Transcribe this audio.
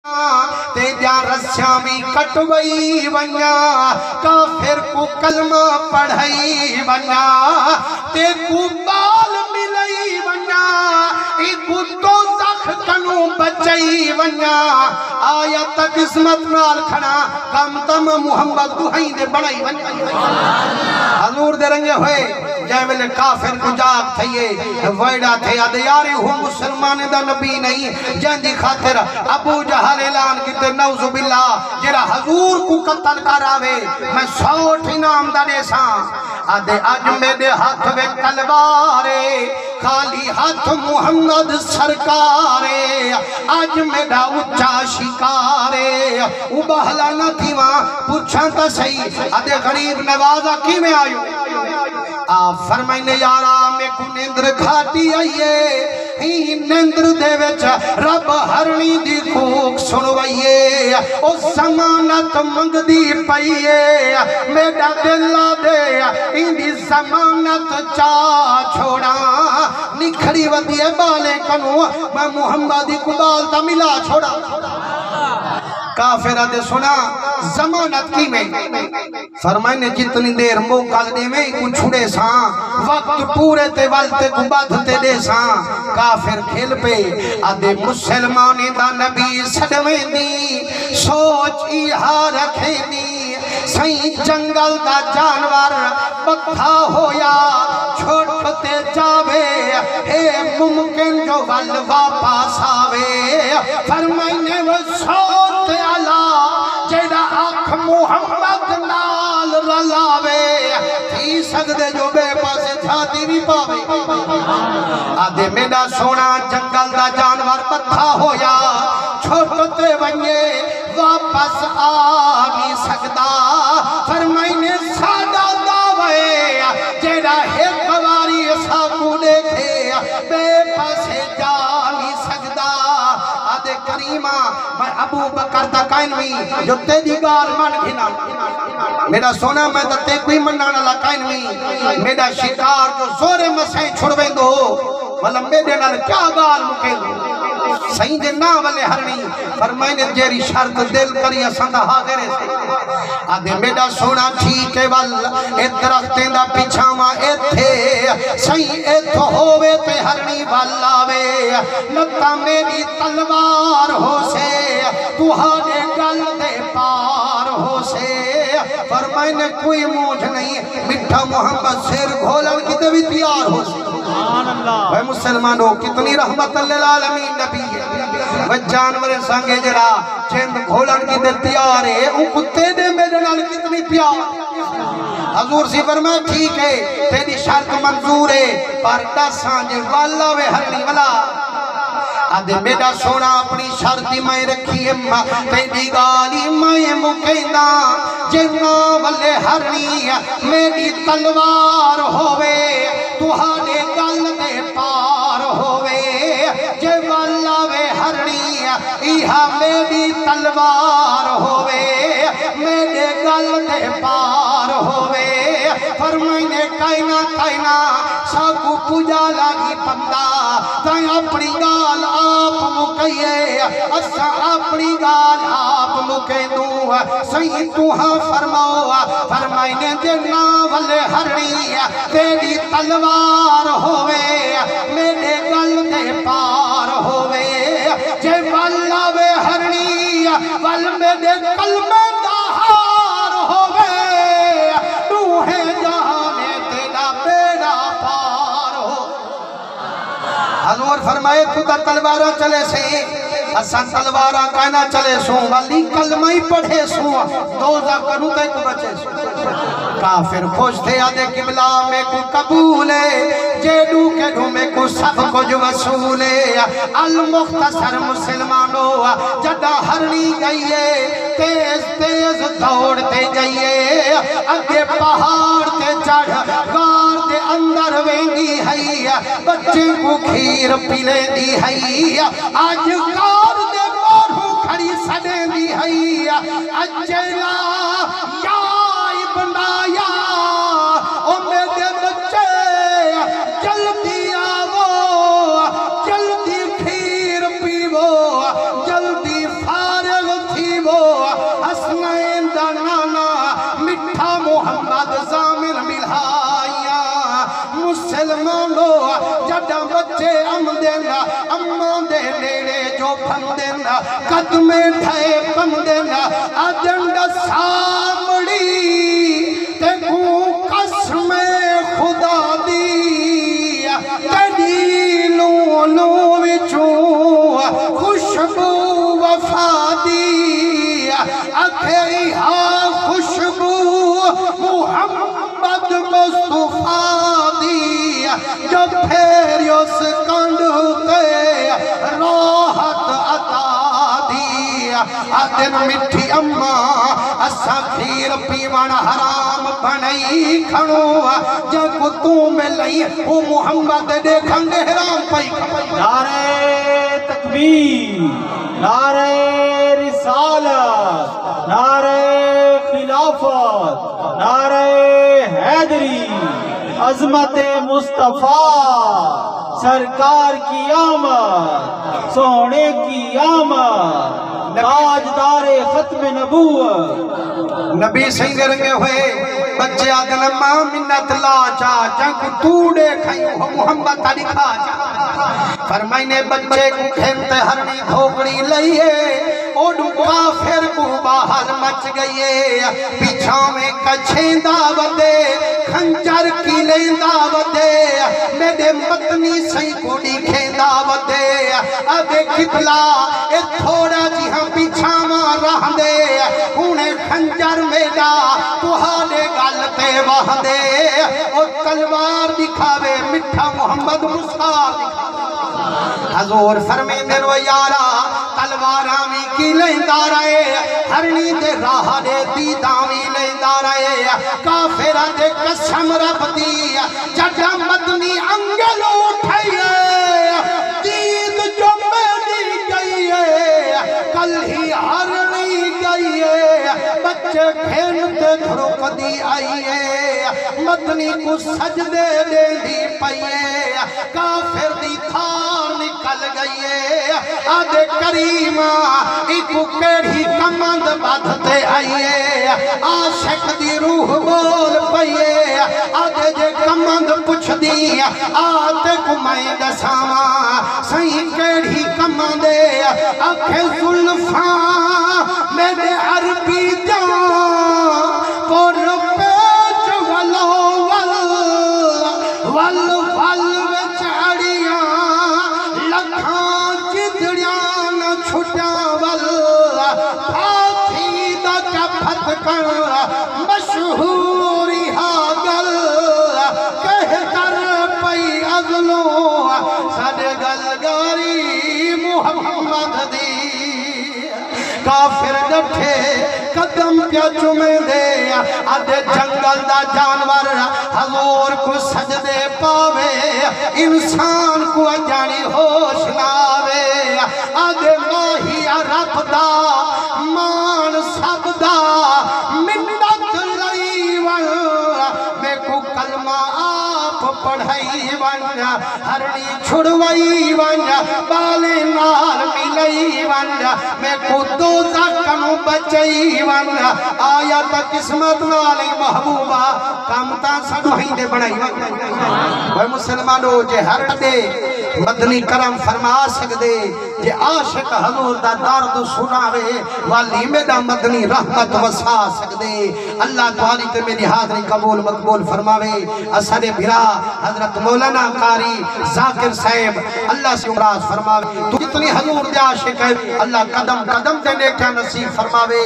Teja Russia भी कटवई वन्या काफिर को कलमा पढ़ई वन्या ते को बाल मिलई वन्या इको तो जख कनु बचई वन्या आयत किस्मत नाल खड़ा कम तम मोहम्मद दुहई दे बड़ई वन्या हजूर दे रंगे होए जै वेले काफिर को जाग थईए वैडा थे अद यार हूं मुसलमान दा नबी नहीं जंदी खातिर अबू जहल ऐलान किते नौज़ु बिल्लाह जेरा हजूर को कत्ल करावे मैं 100 इनाम दा देसा अदे अज मेरे हाथ वे तलवारे खाली हाथ मोहम्मद सरकारे आज मेरा उच्चा शिकारे उबहला न थीवा पूछा तो सही अदे गरीब नवाजा किवें आयो आ फरमाइने यारा में को निंद्र घाटी आईए ही निंद्र दे विच रब हरणी दी कूक सुनवाइए ओ जमानत मंगदी पईए मेरा दिल दे इंदी जमानत चा छोड़ा निखड़ी वदिए बाले कनु मैं मोहम्मद को बाल ता मिला छोड़ा काफिरा दे सुना जमानत की में फरमाइने जितनी देर मौका देवे को छुड़े सा वक्त पूरे ते वलते को बाधते दे सा काफिर खेल पे आदे मुसलमान दा नबी सदवेंदी सोच इहा रखेंदी सही जंगल दा जानवर बथा होया छोड़ते जावे हे मुमकिन जो वल वापस आवे फरमाइने वो सोत आला जेड़ा आँख मोहम्मद नाल रलावे थी सकदे जो बेपासे छाती भी पावे आदे मेरा सोना जंगल दा जानवर बथा होया छोड़ते वने वापस आ नहीं सकदा फरमाइने सादा दावे जेड़ा एक बारी साकू देखे बेपासे जा नहीं सकदा आदे करीमा मैं अबू बकर दा कायनवी जो तेरी गाल मन घिना मेरा सोना मैं तो ते कोई मनना वाला कायनवी मेरा शिकार जो जोरे मसे छुड़वे दो मतलब मेरे नाल क्या गाल मुके सही दे ना वाले हरणी फरमाइने जेरी शर्त दिल करी असंदा हागरे से आदे मेरा सोना ठीक है वल ए दरख्ते दा पिछावा एथे सही एथो होवे ते हरणी वल आवे लता मेरी तलवार हो से तुहाडे गल दे पार हो से फरमाइने कोई मूझ नहीं मिठा मोहम्मद शेर घोलन की भी तैयार हो से सुभान अल्लाह भाई मुसलमानों कितनी रहमत लिल आलमीन नबी है वह जानवर संगे जरा जिंद घोलन की दे तैयार है उ कुत्ते दे मेरे नाल कितनी प्यार हजूर सी फरमाया ठीक है तेरी शर्त मंजूर है पर दसां जे वाला वे हरनी वाला आदे मेरा सोना अपनी शर्ती मैं रखी है तेरी गाली मैं मुकेंदा जिन्ना वाले हरनी मेरी तलवार होवे तुहाडे गल दे पार होवे जे वाला वे हरनी इहा मेरी तलवार होवे मेरे गल दे पार होवे फरमाइने कायना सबको पूजा लागी बंदा तै अपनी गाल आप मुकइए असा अपनी गाल आप मुके दू सही तुहा फरमाओ फरमाइने जे ना वाले हरणी तेरी तलवार होवे मेरे गल दे पार होवे जे वाला वे हरणी वल मेरे कलमे दा हार होवे तूहे जाने तेरा बेड़ा पार हो हजूर फरमाए खुदा तलवारा चले से असा तलवारा कहना चले सो वाली कलमा ही पढ़े सो दोजा करू तक बचे सो काफिर खोज थे आदे किबला में को कबूल है जेडू के ढूमे को सब कुछ वसूल है अल मुख्तसर मुसलमानों जदा हरनी गई है तेज तेज दौड़ते जाइए अगे पहाड़ ते चढ़ गार दे अंदर वेंगी है बच्चे को खीर पिले दी है आज कार दे मोरू खड़ी सदे दी है अजला या बनाया ओ मेरे बच्चे जल्दी आवो जल्दी खीर पीवो जल्दी फा कदमे ठे बंदे ना अजंड सामड़ी ते को कसम खुदा दी तेरी लो विचों खुशबू वफा दी अखे हा खुशबू मुहम्मद मुस्तफा दी जब फेर उस कंड ते राहत अता दी आदन मिठी अम्मा असा खीर पीवण हराम बनई खणो जग तू मिलई ओ मुहम्मद दे खंड हराम पई नारे तकबीर, नारे रिसालत, नारे खिलाफत, नारे हैदरी, अजमत मुस्तफा, सरकार की आमद, सोने की आमद, ताजदारे खत्म नबूवत। नबी सिंह रंगे हुए बच्चे आदन मां मिन्नत ला चा जग तूड़े खई मोहम्मद तारी खा चा फरमाइने बच्चे को खेलते हरनी धोकड़ी लइए ओडू काफिर को बाहर मच गई पीछा में कछेंदा बदे खंजर की लेंदा बदे मेरे मतनी सही कोड़ी खेंदा बदे अबे कितला ए थोड़ा जी हम पीछा मां रहंदे हुने खंजर मेरा तुहारे गल पे वहदे और तलवार दिखावे मिठा मोहम्मद मुस्तार हजूर फरमांदे रो यारा तलवारा भी की लेंदा रहे हरनी दे राह दे दीदा भी लेंदा रहे काफिरा दे कसम रब दी जड़ा मदनी अंगल उठाइए दीद जो मेरी गई है कल ही हरनी गई है बच्चे खेलते द्रौपदी आई है मदनी को सजदे दे दी पईए काफिर दी थार निकल गई है आदे करीमा इको केड़ी कमंद बाधते आईए आशिक दी रूह बोल पईए आदे जे कमंद पुछदी आते को मैं दसावा सही केड़ी कमंदे आखे जुल्फा मेरे अरबी जान पर पेच वलो वल वल वल विच अड़ियां लखां चिदड़ियां न छुटावल फाथी दा कफत कर मशहूरी हा गल कह कर पई अगलो साडे गलगारी मुहम्मद दी काफिर डठे कदम क्या चुमे दे आधे जंगल दा जानवर हजूर को सजदे पावे इंसान को अजानी होश नावे आधे माही रब दा मान सब दा मिन्नत लई वन मैं को कलमा आप पढ़ाई वन हरनी छुड़वाई वन बाले नाल मिलई वन मैं को दो कनु बचई वन आया तो किस्मत वाले महबूबा काम ता साडू हिंदे बनाई वे मुसलमानो जे हर दे मदनी करम फरमा सकदे जे आशिक हजूर दा दर्द सुनावे वाली मेरा मदनी रहमत वसा सकदे अल्लाह तुम्हारी ते मेरी हाज़री कबूल मकबूल फरमावे असरे भिरा हजरत मौलाना कारी जाकिर साहब अल्लाह से उमराज फरमावे तू जितनी हजूर दे आशिक है अल्लाह कदम कदम ते नेक नसीब फरमावे।